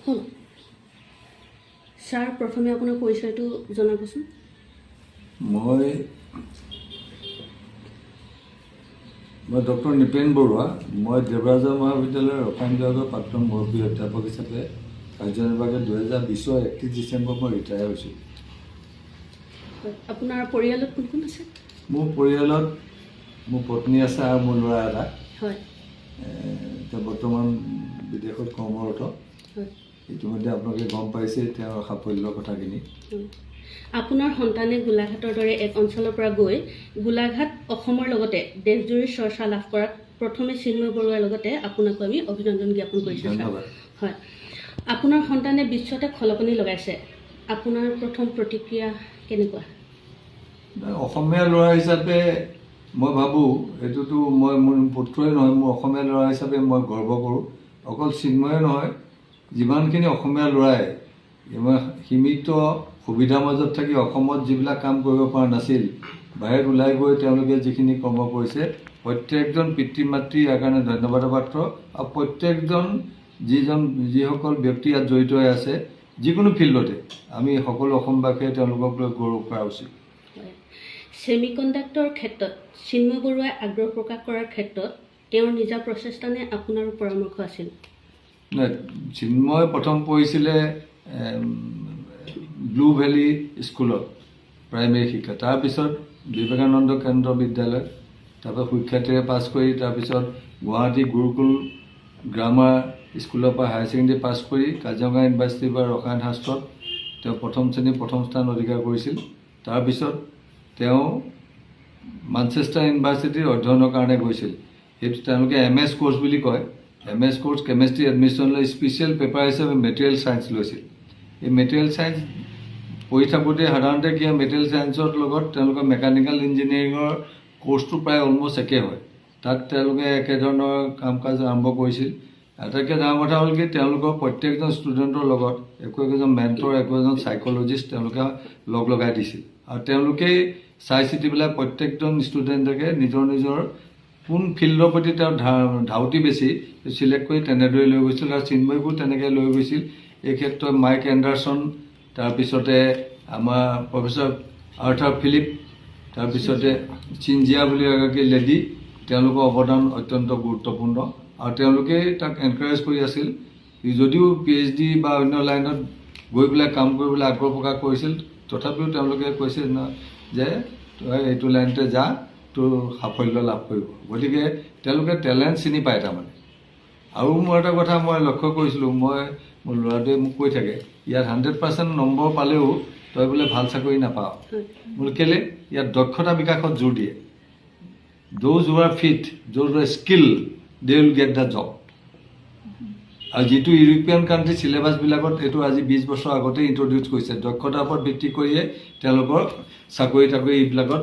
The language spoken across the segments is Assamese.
হ'ল ছাৰ প্ৰথমে আপোনাৰ পৰিচয়টো জনাবচোন মই ডক্টৰ নিপেন বৰুৱা মই দেৱৰাজা মহাবিদ্যালয়ৰ ৰসায়ন বিভাগৰ প্ৰাক্তন মুৰব্বী অধ্যাপক হিচাপে কাৰ্যনিৰ্বাহী 2020 31 ডিচেম্বৰ মই ৰিটায়াৰ হৈছোঁ আপোনাৰ পৰিয়ালত কোন কোন আছে মোৰ পৰিয়ালত মোৰ পত্নী আছে আৰু মোৰ ল'ৰা এটা হয় তেওঁ বৰ্তমান বিদেশত কৰ্মৰত হয় ইতিমধ্যে আপোনালোকে গম পাইছে তেওঁৰ সাফল্যৰ কথাখিনি আপোনাৰ সন্তানে গোলাঘাটৰ দৰে এক অঞ্চলৰ পৰা গৈ গোলাঘাট অসমৰ লগতে দেশজুৰি চৰ্চা লাভ কৰাত প্ৰথমে চিন্ময় বৰুৱাৰ লগতে আপোনাকো আমি অভিনন্দন জ্ঞাপন কৰিছোঁ ধন্যবাদ হয় আপোনাৰ সন্তানে বিশ্বতে খলকনি লগাইছে আপোনাৰ প্ৰথম প্ৰতিক্ৰিয়া কেনেকুৱা অসমীয়া ল'ৰা হিচাপে মই ভাবোঁ এইটোতো মই মোৰ পুত্ৰই নহয় মোৰ অসমীয়া ল'ৰা হিচাপে মই গৰ্ব কৰোঁ অকল চিন্ময়ে নহয় যিমানখিনি অসমীয়া ল'ৰাই ইমান সীমিত সুবিধাৰ মাজত থাকি অসমত যিবিলাক কাম কৰিব পৰা নাছিল বাহিৰত ওলাই গৈ তেওঁলোকে যিখিনি কৰ্ম কৰিছে প্ৰত্যেকজন পিতৃ মাতৃ ইয়াৰ কাৰণে ধন্যবাদৰ পাত্ৰ আৰু প্ৰত্যেকজন যিসকল ব্যক্তি ইয়াত জড়িত হৈ আছে যিকোনো ফিল্ডতে আমি সকলো অসমবাসীয়ে তেওঁলোকক লৈ গৌৰৱ কৰা উচিত ছেমি কণ্ডাক্টৰ ক্ষেত্ৰত চিন্ময় বৰুৱাই আগ্ৰহ প্ৰকাশ কৰাৰ ক্ষেত্ৰত তেওঁৰ নিজা প্ৰচেষ্টা নে আপোনাৰো পৰামৰ্শ আছিল নাই চিন্ময় প্ৰথম পঢ়িছিলে ব্লু ভেলী স্কুলত প্ৰাইমেৰী শিক্ষা তাৰপিছত বিবেকানন্দ কেন্দ্ৰ বিদ্যালয় তাৰপৰা সুখ্যাতিৰে পাছ কৰি তাৰপিছত গুৱাহাটী গুৰুকুল গ্ৰামাৰ স্কুলৰ পৰা হায়াৰ ছেকেণ্ডেৰী পাছ কৰি কাজিৰঙা ইউনিভাৰ্চিটিৰ পৰা ৰসায়ন শাস্ত্ৰত তেওঁ প্ৰথম শ্ৰেণী প্ৰথম স্থান অধিকাৰ কৰিছিল তাৰপিছত তেওঁ মানচেষ্টাৰ ইউনিভাৰ্চিটিৰ অধ্যয়নৰ কাৰণে গৈছিল সেইটো তেওঁলোকে MS কোৰ্চ বুলি কয় MS কোৰ্চ কেমেষ্ট্ৰি এডমিশ্যন লৈ স্পেচিয়েল পেপাৰ হিচাপে মেটেৰিয়েল ছায়েন্স লৈছিল এই মেটেৰিয়েল ছায়েন্স পঢ়ি থাকোঁতে সাধাৰণতে কি হয় মেটেৰিয়েল ছায়েন্সৰ লগত তেওঁলোকৰ মেকানিকেল ইঞ্জিনিয়াৰিঙৰ কোৰ্চটো প্ৰায় অলমষ্ট একে হয় তাত তেওঁলোকে একেধৰণৰ কাম কাজ আৰম্ভ কৰিছিল আটাইতকৈ ডাঙৰ কথা হ'ল কি তেওঁলোকৰ প্ৰত্যেকজন ষ্টুডেণ্টৰ লগত একোজন মেণ্টৰ একোজন চাইক'লজিষ্ট তেওঁলোকে লগ লগাই দিছিল আৰু তেওঁলোকেই চাই চিতি পেলাই প্ৰত্যেকজন ষ্টুডেণ্টকে নিজৰ নিজৰ কোন ফিল্ডৰ প্ৰতি তেওঁ ধাউতি বেছি চিলেক্ট কৰি তেনেদৰে লৈ গৈছিল আৰু চিন্ময়কো তেনেকৈ লৈ গৈছিল এই ক্ষেত্ৰত মাইক এণ্ডাৰছন তাৰপিছতে আমাৰ প্ৰফেচৰ আৰ্থৰ ফিলিপ তাৰপিছতে চিনজিয়া বুলি এগৰাকী লেডি তেওঁলোকৰ অৱদান অত্যন্ত গুৰুত্বপূৰ্ণ আৰু তেওঁলোকে তাক এনকাৰেজ কৰি আছিল যদিও PhD বা অন্য লাইনত গৈ পেলাই কাম কৰিবলৈ আগ্ৰহ প্ৰকাশ কৰিছিল তথাপিও তেওঁলোকে কৈছিল যে তই এইটো লাইনতে যা তোৰ সাফল্য লাভ কৰিব গতিকে তেওঁলোকে টেলেণ্ট চিনি পায় তাৰমানে আৰু মোৰ এটা কথা মই লক্ষ্য কৰিছিলোঁ মোৰ ল'ৰাটোৱে মোক কৈ থাকে ইয়াত 100% নম্বৰ পালেও তই বোলে ভাল চাকৰি নাপাওঁ মোৰ কেলৈ ইয়াত দক্ষতা বিকাশত জোৰ দিয়ে those who are fit those who are skilled they will get the job আৰু যিটো ইউৰোপীয়ান কাণ্ট্ৰি চিলেবাছবিলাকত এইটো আজি 20 বছৰ আগতে ইণ্ট্ৰডিউচ কৰিছে দক্ষতাৰ ওপৰত ভিত্তি কৰিয়ে তেওঁলোকৰ চাকৰি তাকৰি এইবিলাকত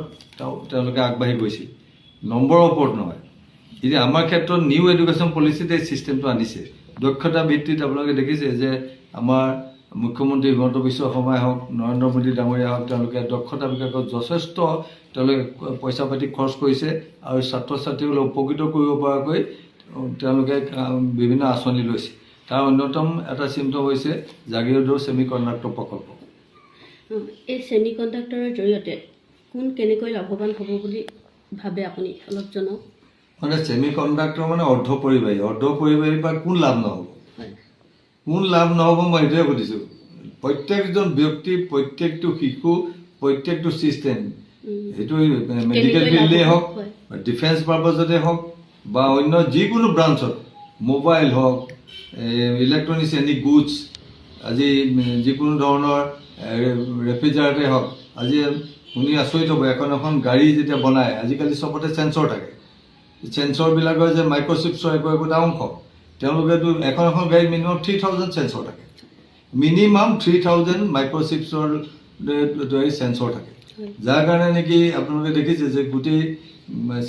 তেওঁলোকে আগবাঢ়ি গৈছিল নম্বৰৰ ওপৰত নহয় এতিয়া আমাৰ ক্ষেত্ৰত নিউ এডুকেশ্যন পলিচিত এই চিষ্টেমটো আনিছে দক্ষতা ভিত্তিত আপোনালোকে দেখিছে যে আমাৰ মুখ্যমন্ত্ৰী হিমন্ত বিশ্ব শৰ্মাই হওক নৰেন্দ্ৰ মোদী ডাঙৰীয়া হওক তেওঁলোকে দক্ষতা বিকাশত যথেষ্ট তেওঁলোকে পইচা পাতি খৰচ কৰিছে আৰু ছাত্ৰ ছাত্ৰীসকলক উপকৃত কৰিব পৰাকৈ তেওঁলোকে বিভিন্ন আঁচনি লৈছে তাৰ অন্যতম এটা চিন্তা হৈছে জাগিৰোডৰ ছেমি কণ্ডাক্টৰ প্ৰকল্প এই ছেমি কণ্ডাক্টৰৰ জৰিয়তে কোন কেনেকৈ লাভৱান হ'ব বুলি ভাবে আপুনি অলপ জনাওক মানে ছেমি কণ্ডাক্টৰ মানে অৰ্ধপৰিবাহী পৰা কোন লাভ নহ'ব মই এইটোৱে সুধিছোঁ প্ৰত্যেকজন ব্যক্তি প্ৰত্যেকটো শিশু প্ৰত্যেকটো ছিষ্টেম সেইটো মেডিকেল ফিল্ডেই হওক বা ডিফেন্স পাৰ্পাছতে হওক বা অন্য যিকোনো ব্ৰাঞ্চত মোবাইল হওক ইলেক্ট্ৰনিক্স এনি গুডছ আজি যিকোনো ধৰণৰ ৰেফ্ৰিজাৰেটৰে হওক আজি শুনি আচৰিত হ'ব এখন গাড়ী যেতিয়া বনায় আজিকালি চবতে চেঞ্চৰ থাকে চেঞ্চৰবিলাকৰ যে মাইক্ৰ'চিপছৰ একোটা অংশ তেওঁলোকেতো এখন গাড়ীত মিনিমাম 3000 চেঞ্চৰ থাকে মিনিমাম 3000 মাইক্ৰ'চিপছৰ দৰে চেঞ্চৰ থাকে যাৰ কাৰণে নেকি আপোনালোকে দেখিছে যে গোটেই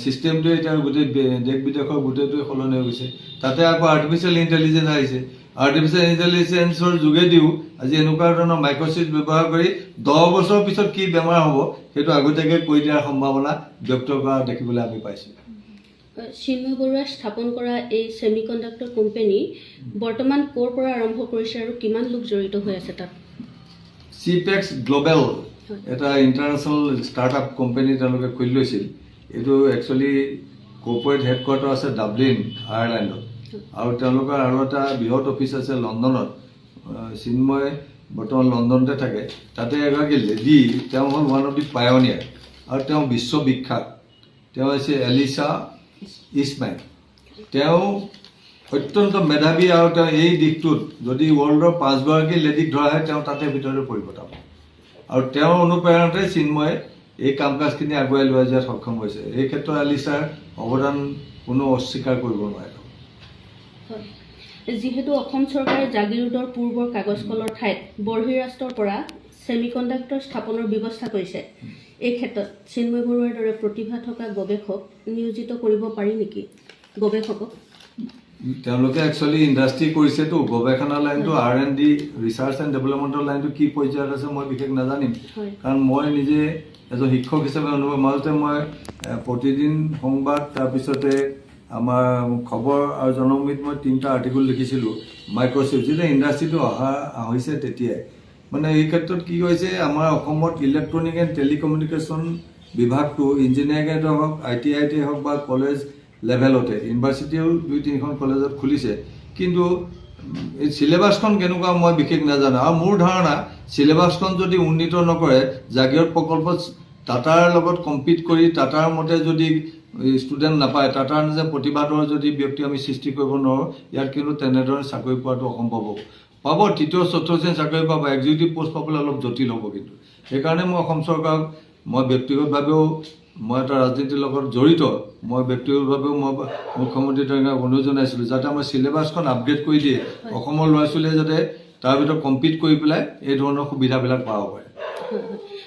চিষ্টেমটোৱে এতিয়া গোটেই দেশ বিদেশৰ গোটেইটোৱে সলনি হৈ গৈছে তাতে আকৌ আৰ্টিফিচিয়েল ইণ্টেলিজেঞ্চ আহিছে আৰ্টিফিচিয়েল ইণ্টেলিজেঞ্চৰ যোগেদিও আজি এনেকুৱা ধৰণৰ মাইক্ৰ'চিপ ব্যৱহাৰ কৰি 10 বছৰৰ পিছত কি বেমাৰ হ'ব সেইটো আগতীয়াকৈ কৈ দিয়াৰ সম্ভাৱনা ব্যক্ত কৰা দেখিবলৈ আমি পাইছোঁ চিন্ময় বৰুৱাই স্থাপন কৰা এই ছেমিকণ্ডাক্টৰ কোম্পানী বৰ্তমান ক'ৰ পৰা আৰম্ভ কৰিছে আৰু কিমান লোক জড়িত হৈ আছে তাত? চিপেক্স গ্ল'বেল এটা ইণ্টাৰনেশ্যনেল ষ্টাৰ্টআপ কোম্পানী তেওঁলোকে খুলি লৈছিল। এইটো একচুৱেলি কৰ্পৰেট হেডকোৱাৰ্টাৰ আছে ডাবলিন আয়াৰলেণ্ডত, আৰু তেওঁলোকৰ আৰু এটা বৃহৎ অফিচ আছে লণ্ডনত। চিন্ময় বৰ্তমান লণ্ডনতে থাকে। তাতে এগৰাকী লেডি, তেওঁ হ'ল ওৱান অফ দি পায়নিয়াৰ, আৰু তেওঁ বিশ্ববিখ্যাত। তেওঁ হৈছে এলিছা ইছমাইল। তেওঁ অত্যন্ত মেধাৱী, আৰু তেওঁ এই দিশটোত যদি ৱৰ্ল্ডৰ 5গৰাকী লেডিক ধৰা হয় তেওঁ তাতে ভিতৰতে পৰিব। আৰু তেওঁৰ অনুপ্ৰেৰণাতে চিন্ময়ে এই কাম কাজখিনি আগুৱাই লৈ যোৱাত সক্ষম হৈছে। এই ক্ষেত্ৰত এলিছাৰ অৱদান কোনো অস্বীকাৰ কৰিব নোৱাৰে। যিহেতু অসম চৰকাৰে জাগিৰোডৰ পূৰ্বৰ কাগজ কলৰ ঠাইত বহিৰাষ্ট্ৰৰ পৰা ছেমিকণ্ডাক্টৰ স্থাপনৰ ব্যৱস্থা কৰিছে, এই ক্ষেত্ৰত চিন্ময় বৰুৱাৰ দৰে প্ৰতিভা থকা গৱেষক নিয়োজিত কৰিব পাৰি নেকি? গৱেষকক তেওঁলোকে একচুৱেলি ইণ্ডাষ্ট্ৰি কৰিছেতো, গৱেষণা লাইনটো R&D ৰিচাৰ্চ এণ্ড ডেভেলপমেণ্টৰ লাইনটো কি পৰ্যায়ত আছে মই বিশেষ নাজানিম, কাৰণ মই নিজে এজন শিক্ষক হিচাপে অনুভৱ। মাজতে মই প্ৰতিদিন সংবাদ, তাৰপিছতে আমাৰ খবৰ আৰু জনমত মই 3টা আৰ্টিকল লিখিছিলোঁ মাইক্ৰ'চিপ, যেতিয়া ইণ্ডাষ্ট্ৰিটো হৈছে তেতিয়াই। মানে এই ক্ষেত্ৰত কি হৈছে, আমাৰ অসমত ইলেক্ট্ৰনিক এণ্ড টেলিকমিউনিকেশ্যন বিভাগটো ইঞ্জিনিয়াৰিঙতে হওক, ITI হওক বা কলেজ লেভেলতে, ইউনিভাৰ্চিটিও 2-3খন কলেজত খুলিছে, কিন্তু এই চিলেবাছখন কেনেকুৱা মই বিশেষ নাজানো। আৰু মোৰ ধাৰণা চিলেবাছখন যদি উন্নীত নকৰে, জাগিৰোড প্ৰকল্পত টাটাৰ লগত কম্পিট কৰি টাটাৰ মতে যদি ষ্টুডেণ্ট নাপায়, টাটাৰ যে প্ৰতিবাদৰ যদি ব্যক্তি আমি সৃষ্টি কৰিব নোৱাৰোঁ, ইয়াত কিন্তু তেনেধৰণে চাকৰি পোৱাটো অসম্ভৱ হ'ব। পাব 3য় 4th শ্ৰেণীৰ চাকৰি পাব, এক্সিকিউটিভ পষ্ট পাবলৈ অলপ জটিল হ'ব। কিন্তু সেইকাৰণে মই অসম চৰকাৰক, মই ব্যক্তিগতভাৱেও মই এটা ৰাজনীতিৰ লগত জড়িত, মই ব্যক্তিগতভাৱেও মই মুখ্যমন্ত্ৰী ডাঙৰীয়াক অনুৰোধ জনাইছিলোঁ যাতে আমাৰ চিলেবাছখন আপগ্ৰেড কৰি দিয়ে, অসমৰ ল'ৰা ছোৱালীয়ে যাতে তাৰ ভিতৰত কম্পিট কৰি পেলাই এই ধৰণৰ সুবিধাবিলাক পাব পাৰে।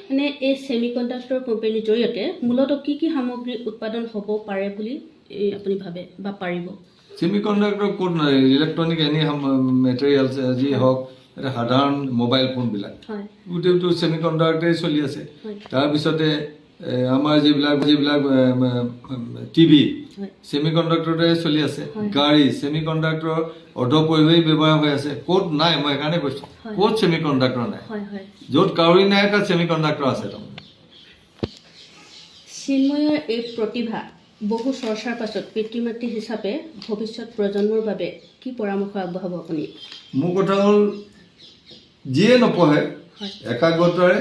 মানে এই ছেমিকণ্ডাক্টৰ কোম্পানীৰ জৰিয়তে মূলতঃ কি কি সামগ্ৰী উৎপাদন হ'ব পাৰে বুলি আপুনি ভাবে বা পাৰিব? ছেমিকণ্ডাক্টৰ ক'ত নাই, ইলেক্ট্ৰনিক এনি মেটেৰিয়েলছ যি হওক, এটা সাধাৰণ মোবাইল ফোনবিলাক গোটেইটো ছেমিকণ্ডাক্টৰে চলি আছে। তাৰপিছতে আমাৰ যিবিলাক টিভি ছেমিকণ্ডাক্টৰে চলি আছে, গাড়ী ছেমিকণ্ডাক্টৰ অৰ্ধপৰিবাহী ব্যৱহাৰ হৈ আছে। ক'ত নাই মই সেইকাৰণে কৈছোঁ, ক'ত ছেমিকণ্ডাক্টৰ নাই? য'ত কাউৰী নাই তাত ছেমিকণ্ডাক্টৰ আছে। চিন্ময়ৰ এই প্ৰতিভা বহু চৰ্চাৰ পাছত পিতৃ মাতৃ হিচাপে ভৱিষ্যত প্ৰজন্মৰ বাবে কি পৰামৰ্শ আগবঢ়াব আপুনি? মোৰ কথা হ'ল, যিয়ে নপঢ়ে একাগ্ৰতাৰে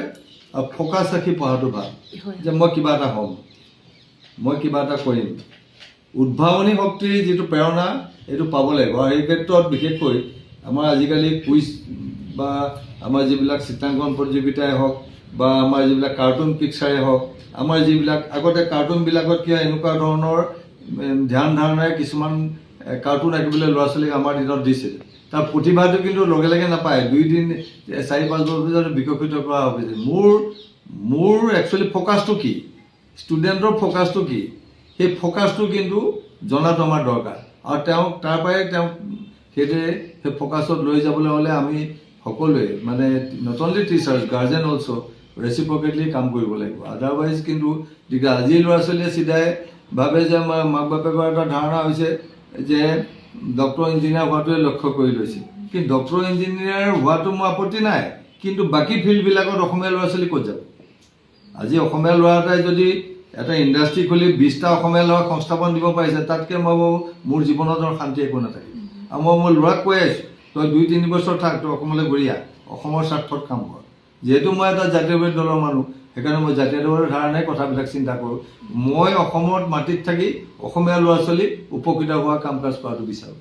আৰু ফ'কাছ ৰাখি পঢ়াটো ভাল, যে মই কিবা এটা হ'ম, মই কিবা এটা কৰিম। উদ্ভাৱনী শক্তিৰ যিটো প্ৰেৰণা এইটো পাব লাগিব। আৰু এই ক্ষেত্ৰত বিশেষকৈ আমাৰ আজিকালি কুইজ বা আমাৰ যিবিলাক চিত্ৰাংকন প্ৰতিযোগিতাই হওক বা আমাৰ যিবিলাক কাৰ্টুন পিকচাৰে হওক, আমাৰ যিবিলাক আগতে কাৰ্টুনবিলাকত কি এনেকুৱা ধৰণৰ ধ্যান ধাৰণাৰে কিছুমান কাৰ্টুন আঁকিবলৈ ল'ৰা ছোৱালীক আমাৰ দিনত দিছিল। তাৰ প্ৰতিভাটো কিন্তু লগে লগে নাপায়, 2-3 4-5 বছৰ পিছত বিকশিত কৰা হ'ব। মোৰ একচুৱেলি ফ'কাছটো কি, ষ্টুডেণ্টৰ ফ'কাছটো কি, সেই ফ'কাছটো কিন্তু জনাটো আমাৰ দৰকাৰ। আৰু তেওঁক তাৰ পৰাই তেওঁক সেইদৰে সেই ফ'কাছত লৈ যাবলৈ হ'লে আমি সকলোৱে, মানে not only teachers, guardian also' reciprocally কাম কৰিব লাগিব। আদাৰৱাইজ কিন্তু দিগদাৰ। আজি ল'ৰা ছোৱালীয়ে চিধাই ভাবে যে মাক বাপেকৰ এটা ধাৰণা হৈছে যে ডক্টৰ ইঞ্জিনিয়াৰ হোৱাটোৱে লক্ষ্য কৰি লৈছে। কিন্তু ডক্টৰ ইঞ্জিনিয়াৰ হোৱাটো মোৰ আপত্তি নাই, কিন্তু বাকী ফিল্ডবিলাকত অসমীয়া ল'ৰা ছোৱালী ক'ত যাব? আজি অসমীয়া ল'ৰা এটাই যদি এটা ইণ্ডাষ্ট্ৰি খুলি 20টা অসমীয়া ল'ৰাক সংস্থাপন দিব পাৰিছে, তাতকৈ মই মোৰ জীৱনত শান্তি একো নাথাকে। আৰু মই মোৰ ল'ৰাক কৈ আছোঁ, তই 2-3 বছৰ থাক, তই অসমলৈ ঘূৰি আহ, অসমৰ স্বাৰ্থত কাম কৰ। যিহেতু মই এটা জাতীয়বাদী দলৰ মানুহ, সেইকাৰণে মই জাতীয়তাবাদৰ ধাৰণাই কথাবিলাক চিন্তা কৰোঁ। মই অসমত মাটিত থাকি অসমীয়া ল'ৰা ছোৱালী উপকৃত হোৱা কাম কাজ কৰাটো বিচাৰোঁ।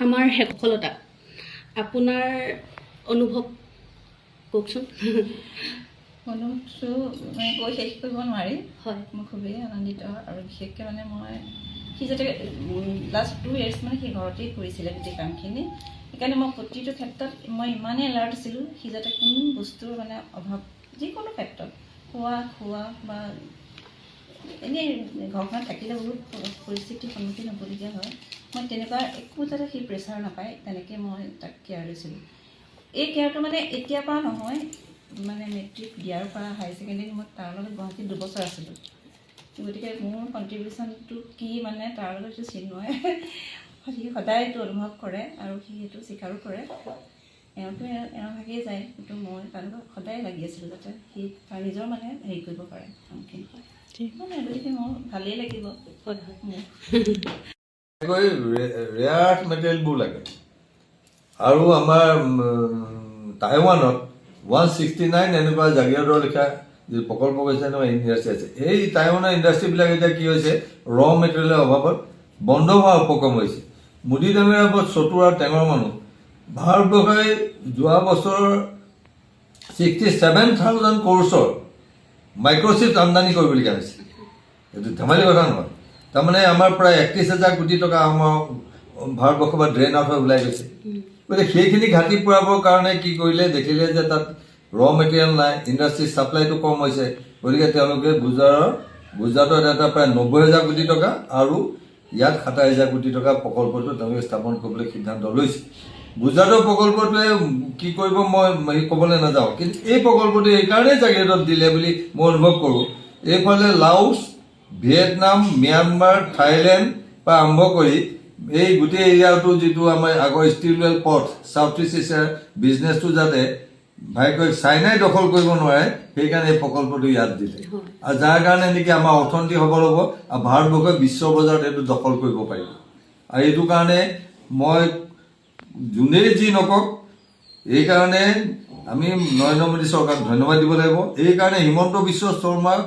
আমাৰ সফলতা আপোনাৰ অনুভৱ কওকচোন। অনুভৱটো মানে কৈ শেষ কৰিব নোৱাৰি। হয়, মই খুবেই আনন্দিত, আৰু বিশেষকৈ মানে মই সি যাতে লাষ্ট 2 years মানে সি ঘৰতেই কৰিছিলে গোটেই কামখিনি, সেইকাৰণে মই প্ৰতিটো ক্ষেত্ৰত মই ইমানেই এলাৰ্ট আছিলোঁ, সি যাতে কোনো বস্তুৰ মানে অভাৱ, যিকোনো ক্ষেত্ৰত খোৱা বা এনেই ঘৰখনত থাকিলে বহুত পৰিস্থিতিৰ সন্মুখীন হ'বলগীয়া হয়, মই তেনেকুৱা একো যাতে সি প্ৰেছাৰ নাপায় তেনেকৈ মই তাক কেয়াৰ লৈছিলোঁ। এই কেয়াৰটো মানে এতিয়াৰ পৰা নহয়, মানে মেট্ৰিক দিয়াৰ পৰা হায়াৰ ছেকেণ্ডেৰী মই তাৰ লগত গুৱাহাটীত 2 বছৰ আছিলোঁ। গতিকে মোৰ কণ্ট্ৰিবিউশ্যনটো কি মানে তাৰ লগত চিন্ময়ে সি সদায় এইটো অনুভৱ কৰে আৰু সি সেইটো স্বীকাৰো কৰে। এওঁতো এওঁ ভাগেই যায়, কিন্তু মই তাৰ লগত সদায় লাগি আছিলোঁ যাতে সি তাৰ নিজৰ মানে হেৰি কৰিব পাৰে কামখিনি। মানে গতিকে মোৰ ভালেই লাগিব। ৰেয়াৰ আৰ্থ মেটেৰিয়েলবোৰ লাগে। আৰু আমাৰ টাইৱানত 169 এনেকুৱা জাগিৰোডৰ লেখা যি প্ৰকল্প কৰিছে এনেকুৱা ইণ্ডাষ্ট্ৰি আছে। এই টাইৱানৰ ইণ্ডাষ্ট্ৰিবিলাক এতিয়া কি হৈছে, ৰ মেটেৰিয়েলৰ অভাৱত বন্ধ হোৱা উপক্ৰম হৈছে। মোদী ডাঙৰীয়াৰ ওপৰত চতুৰ আৰু টেঙৰ মানুহ। ভাৰতবৰ্ষই যোৱা বছৰ 67,000 কৰোড়ৰ মাইক্ৰ'চিপ আমদানি কৰিবলগীয়া হৈছে। এইটো ধেমালি কথা নহয়। তাৰমানে আমাৰ প্ৰায় 31,000 কোটি টকা আমাৰ ভাৰতবৰ্ষৰ পৰা ড্ৰেইন আউট হৈ ওলাই গৈছে। গতিকে সেইখিনি ঘাটি পূৰাবৰ কাৰণে কি কৰিলে, দেখিলে যে তাত ৰ মেটেৰিয়েল নাই, ইণ্ডাষ্ট্ৰীৰ ছাপ্লাইটো কম হৈছে। গতিকে তেওঁলোকে গুজৰাটত এটা প্ৰায় 90,000 কোটি টকা আৰু ইয়াত 27,000 কোটি টকা প্ৰকল্পটো তেওঁলোকে স্থাপন কৰিবলৈ সিদ্ধান্ত লৈছে। গুজৰাটৰ প্ৰকল্পটোৱে কি কৰিব মই ক'বলৈ নাযাওঁ, কিন্তু এই প্ৰকল্পটো এইকাৰণেই জাগিৰোডত দিলে বুলি মই অনুভৱ কৰোঁ। এইফালে লাওছ, ভিয়েটনাম, ম্যানমাৰ, থাইলেণ্ড পৰা আৰম্ভ কৰি এই গোটেই এৰিয়াটো যিটো আমাৰ আগৰ ষ্টিলৱেল পথ চাউথ ইষ্ট এছিয়াৰ বিজনেছটো যাতে ভাইকৈ চাইনাই দখল কৰিব নোৱাৰে, সেইকাৰণে এই প্ৰকল্পটো ইয়াত দিলে। আৰু যাৰ কাৰণে নেকি আমাৰ অৰ্থনীতি সবল হ'ব আৰু ভাৰতবৰ্ষই বিশ্ব বজাৰত এইটো দখল কৰিব পাৰিব। আৰু এইটো কাৰণে মই যোনেই যি নকওক, এইকাৰণে আমি নৰেন্দ্ৰ মোদী চৰকাৰক ধন্যবাদ দিব লাগিব। এইকাৰণে হিমন্ত বিশ্ব শৰ্মাক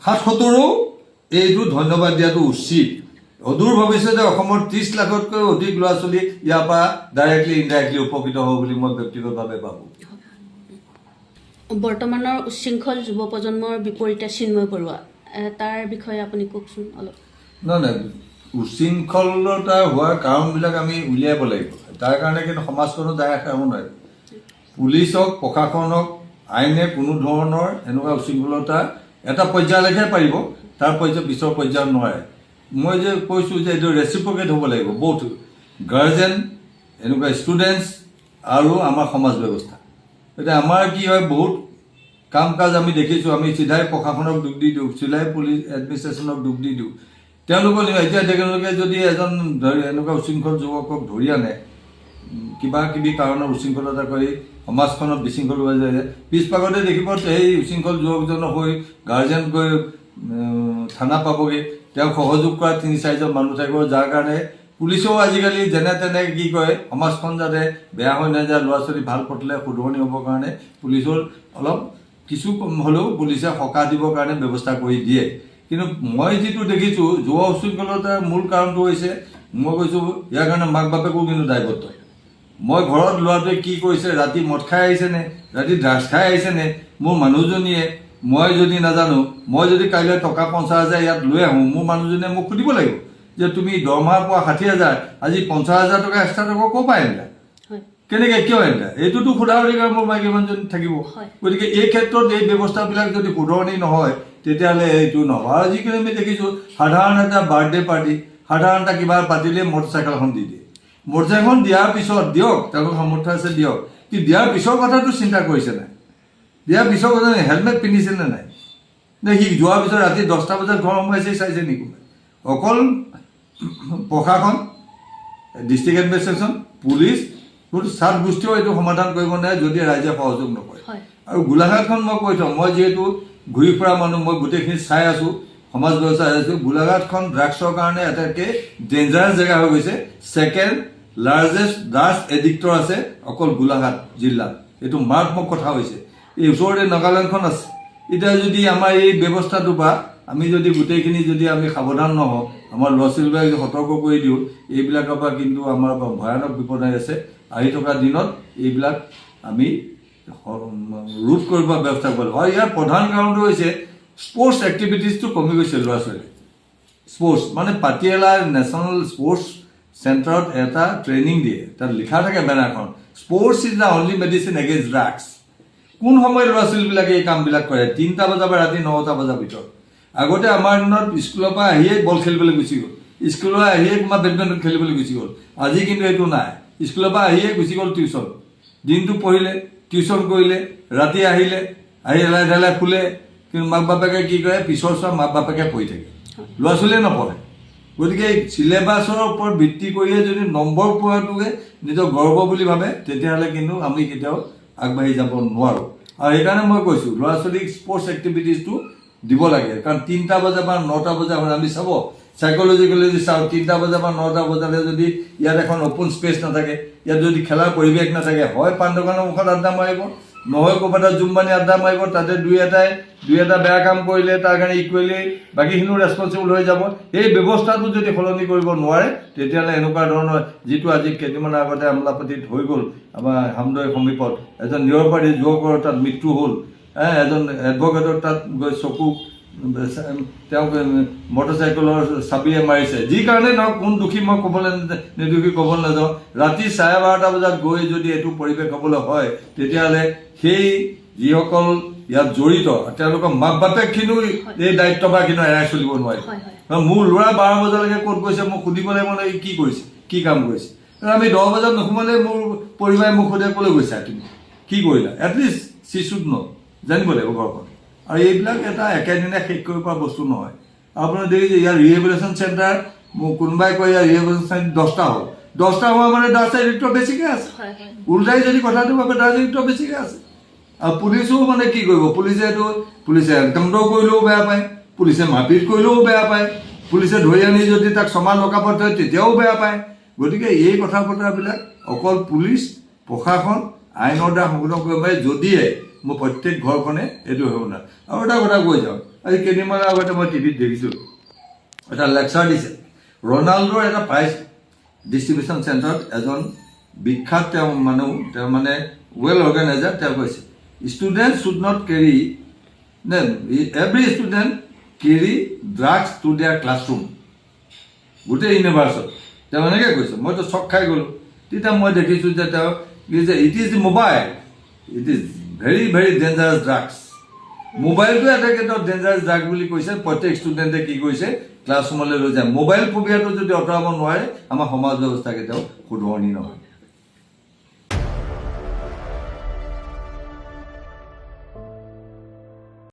৭৭ও এইটো ধন্যবাদ দিয়াটো উচিত। অদূৰ ভৱিষ্যতে অসমৰ 30 লাখতকৈ অধিক ল'ৰা ছোৱালী ইয়াৰ পৰা ডাইৰেক্টলি ইনডাইৰেক্টলি উপকৃত হ'ব বুলি মই ব্যক্তিগতভাৱে ভাবোঁ। বৰ্তমানৰ উচ্ছৃংখল যুৱ প্ৰজন্মৰ বিপৰীতে চিন্ময় বৰুৱা, তাৰ বিষয়ে আপুনি কওকচোন অলপ। নহয়, উচ্ছৃংখলতা হোৱাৰ কাৰণবিলাক আমি উলিয়াব লাগিব। তাৰ কাৰণে কিন্তু সমাজখনৰ দায় খাব নোৱাৰিব। পুলিচক, প্ৰশাসনক, আইনে কোনো ধৰণৰ এনেকুৱা উচ্ছৃংখলতা এটা পৰ্যায়লৈকে পাৰিব, তাৰ পিছৰ পৰ্যায়ত নোৱাৰে। মই যে কৈছোঁ যে এইটো ৰেচিপ্ৰকেট হ'ব লাগিব, বহুত গাৰ্জেন, এনেকুৱা ষ্টুডেণ্টছ আৰু আমাৰ সমাজ ব্যৱস্থা। এতিয়া আমাৰ কি হয়, বহুত কাম কাজ আমি দেখিছোঁ, আমি চিধাই প্ৰশাসনক দুখ দি দিওঁ, চিধাই পুলিচ এডমিনিষ্ট্ৰেশ্যনক দুখ দি দিওঁ। তেওঁলোকৰ এতিয়া তেওঁলোকে যদি এজন এনেকুৱা উচ্ছৃংখল যুৱকক ধৰি আনে, কিবা কিবি কাৰণত উচ্ছৃংখলতা কৰি সমাজখনত বিশৃংখল হৈ যায়, পিছপাকতে দেখিব সেই উচ্ছৃংখল যুৱকজনৰ হৈ গাৰ্জেন গৈ থানা পাবগৈ, তেওঁক সহযোগ কৰা 3-4জন মানুহ থাকিব। যাৰ কাৰণে পুলিচেও আজিকালি যেনে তেনে কি কৰে, সমাজখন যাতে বেয়া হৈ নাযায়, ল'ৰা ছোৱালী ভাল পথলৈ শুধৰণি হ'বৰ কাৰণে পুলিচৰ অলপ কিছু হ'লেও পুলিচে সকাহ দিবৰ কাৰণে ব্যৱস্থা কৰি দিয়ে। কিন্তু মই যিটো দেখিছোঁ, যুৱ উচ্ছৃংখলতাৰ মূল কাৰণটো হৈছে, মই কৈছোঁ ইয়াৰ কাৰণে মাক বাপেকো কিন্তু দায়বদ্ধ। মই ঘৰত ল'ৰাটোৱে কি কৰিছে, ৰাতি মদ খাই আহিছেনে, ৰাতি ড্ৰাগছ খাই আহিছেনে, মোৰ মানুহজনীয়ে, মই যদি নাজানো, মই যদি কাইলৈ টকা 50,000 ইয়াত লৈ আহোঁ, মোৰ মানুহজনীয়ে মোক সুধিব লাগিব যে তুমি দৰমহা পোৱা 60,000, আজি 50,000 টকা এক্সট্ৰা টকা ক'ৰ পৰা আনিলা, কেনেকৈ, কিয় আনিলা? এইটোতো সোধা অধিকাৰ মোৰ মাইকী মানুহজনী থাকিব। গতিকে এই ক্ষেত্ৰত এই ব্যৱস্থাবিলাক যদি শুধৰণি নহয়, তেতিয়াহ'লে এইটো নহয়। আৰু যিখিনি আমি দেখিছোঁ, সাধাৰণ এটা বাৰ্থডে পাৰ্টি, সাধাৰণ এটা কিবা পাতিলে মটৰচাইকেলখন দি দিয়ে। মটৰচাইকেলখন দিয়াৰ পিছত দিয়ক, তেওঁলোকৰ সামৰ্থ্য আছে দিয়ক, কিন্তু দিয়াৰ পিছৰ কথাটো চিন্তা কৰিছে নাই? দিয়াৰ পিছৰ কথা হেলমেট পিন্ধিছে নে নাই? নে সি যোৱাৰ পিছত ৰাতি 10টা বজাত ঘৰ সোমাইছে চাইছে নেকি? অকল প্ৰশাসন, ডিষ্ট্ৰিক্ট এডমিনিষ্ট্ৰেশ্যন, পুলিচ, চাট গোষ্ঠীও এইটো সমাধান কৰিব নোৱাৰে যদি ৰাইজে সহযোগ নকৰে। আৰু গোলাঘাটখন মই কৈ থওঁ, মই যিহেতু ঘূৰি ফুৰা মানুহ, মই গোটেইখিনি চাই আছোঁ, সমাজ ব্যৱস্থা চাই আছোঁ। গোলাঘাটখন ড্ৰাগছৰ কাৰণে আটাইতকৈ ডেঞ্জাৰাছ জেগা হৈ গৈছে। ছেকেণ্ড লাৰ্জেষ্ট ড্ৰাগছ এডিক্টৰ আছে অকল গোলাঘাট জিলাত। এইটো মাৰাত্মক কথা হৈছে। এই ওচৰতে নাগালেণ্ডখন আছে। এতিয়া যদি আমাৰ এই ব্যৱস্থাটোৰ পৰা আমি যদি গোটেইখিনি যদি আমি সাৱধান নহওঁ, আমাৰ ল'ৰা ছোৱালীবিলাক যদি সতৰ্ক কৰি দিওঁ, এইবিলাকৰ পৰা কিন্তু আমাৰ ভয়ানক বিপদ আহি আছে। আহি থকা দিনত এইবিলাক আমি ৰোধ কৰিব ব্যৱস্থা কৰিব লাগিব। আৰু ইয়াৰ প্ৰধান কাৰণটো হৈছে স্পৰ্টছ এক্টিভিটিজটো কমি গৈছে ল'ৰা ছোৱালী। স্পৰ্টছ মানে পাটিয়ালা নেশ্যনেল স্পৰ্টছ চেণ্টাৰত এটা ট্ৰেইনিং দিয়ে, তাত লিখা থাকে বেনাৰখন, sports is the only medicine against drugs. কোন সময়ত ল'ৰা ছোৱালীবিলাকে এই কামবিলাক কৰে? 3টা বজাৰ পৰা ৰাতি 9টা বজাৰ ভিতৰত। আগতে আমাৰ দিনত স্কুলৰ পৰা আহিয়ে বল খেলিবলৈ গুচি গ'ল, স্কুলৰ পৰা আহিয়ে তোমাৰ বেডমিণ্টন খেলিবলৈ গুচি গ'ল। আজি কিন্তু এইটো নাই। স্কুলৰ পৰা আহিয়ে গুচি গ'ল টিউশ্যন, দিনটো পঢ়িলে, টিউশ্যন কৰিলে, ৰাতি আহিলে, আহি এলাই ঢালাই শুলে। কিন্তু মাক বাপেকে কি কৰে, পিছৰ চোৱা মাক বাপেকে পঢ়ি থাকে। ল'ৰা ছোৱালীয়ে নপঢ়ে গতিকে চিলেবাছৰ ওপৰত ভিত্তি কৰিয়ে যদি নম্বৰ পোৱাটোকে নিজৰ গৰ্ব বুলি ভাবে তেতিয়াহ'লে কিন্তু আমি কেতিয়াও আগবাঢ়ি যাব নোৱাৰোঁ আৰু সেইকাৰণে মই কৈছোঁ ল'ৰা ছোৱালীক স্পৰ্টছ এক্টিভিটিজটো দিব লাগে কাৰণ 3টা বজা বা 9টা বজা হ'লে আমি চাব সাইকোলজিকেলি যদি চাওঁ 3টা বজা বা 9টা বজালৈ যদি ইয়াত এখন অ'পেন স্পেচ নাথাকে ইয়াত যদি খেলাৰ পৰিৱেশ নাথাকে হয় পাণ দোকানৰ মুখত আড্ডা মাৰিব নহয় ক'ৰবাত জুমবানি আড্ডা মাৰিব তাতে দুই এটা বেয়া কাম কৰিলে তাৰ কাৰণে ইকুৱেলি বাকীখিনিও ৰেছপনচিবল হৈ যাব এই ব্যৱস্থাটো যদি সলনি কৰিব নোৱাৰে তেতিয়াহ'লে এনেকুৱা ধৰণৰ যিটো আজি কেইদিনমানৰ আগতে আমোলাপতিত হৈ গ'ল আমাৰ হামদৈ সমীপত এজন নিৰপৰাধী যুৱকৰ তাত মৃত্যু হ'ল এজন এডভকেটৰ তাত গৈ চকু তেওঁক মটৰচাইকেলৰ চাবিয়ে মাৰিছে যি কাৰণে নহওক কোন দোষী মই ক'বলৈ নিৰ্দোষী ক'বলৈ নাযাওঁ ৰাতি 12:30 বজাত গৈ যদি এইটো পৰিৱেশ হ'বলৈ হয় তেতিয়াহ'লে সেই যিসকল ইয়াত জড়িত তেওঁলোকৰ মাক বাপেকখিনিও এই দায়িত্বভাৰখিনি এৰাই চলিব নোৱাৰে মোৰ ল'ৰা 12 বজালৈকে ক'ত গৈছে মোক সুধিব লাগিব মানে কি কৰিছে কি কাম কৰিছে আমি 10 বজাত নোসোমালে মোৰ পৰিবাৰে মোক সোধে ক'লৈ গৈছা তুমি কি কৰিলা এটলিষ্ট চি শুড ন জানিব লাগিব ঘৰখন আৰু এইবিলাক এটা একেদিনাই শেষ কৰিব পৰা বস্তু নহয় আপোনাৰ দেখিছে ইয়াৰ ৰিহেবিলিটেশ্যন চেণ্টাৰ কোনোবাই কয় ইয়াৰ ৰিহেবিলিটেশ্যন চেণ্টাৰ 10টা হ'ল 10টা হোৱা মানে দায়িত্ব বেছিকৈ আছে ওলটাই যদি কথাটো ভাবে দায়িত্ব বেছিকৈ আছে আৰু পুলিচো মানে কি কৰিব পুলিচে এনকাউণ্টাৰ কৰিলেও বেয়া পায় পুলিচে মাৰপিট কৰিলেও বেয়া পায় পুলিচে ধৰি আনি যদি তাক ছমাহ লকাপত থয় তেতিয়াও বেয়া পায় গতিকে এই কথা বতৰাবিলাক অকল পুলিচ প্ৰশাসন আইনৰ দ্বাৰা সংশোধন কৰিব পাৰি যদিহে মোৰ প্ৰত্যেক ঘৰখনে এইটো হ'ব না আৰু এটা কথা কৈ যাওঁ আজি কেইদিনমানৰ আগতে মই টিভিত দেখিছোঁ এটা লেকচাৰ দিছে ৰনাল্ডোৰ এটা প্ৰাইজ ডিষ্ট্ৰিবিউশ্যন চেণ্টাৰত এজন বিখ্যাত তেওঁ মানে ৱেল অৰ্গেনাইজাৰ তেওঁ কৈছে student should not carry every student carry drugs to their classroom গোটেই ইউনিভাৰ্চত তেওঁ এনেকৈ কৈছে মইতো চক খাই গ'লোঁ তেতিয়া মই দেখিছোঁ যে তেওঁ it is mobile it is very very dangerous drugs মোবাইলটো এটা কিন্তু ডেঞ্জাৰাছ ড্ৰাগ বুলি কৈছে প্ৰত্যেক ষ্টুডেণ্টে কি কৰিছে ক্লাছৰুমলৈ লৈ যায় মোবাইল ফোবিয়াটো যদি আঁতৰাব নোৱাৰে আমাৰ সমাজ ব্যৱস্থা কেতিয়াও শুধৰণি নহয়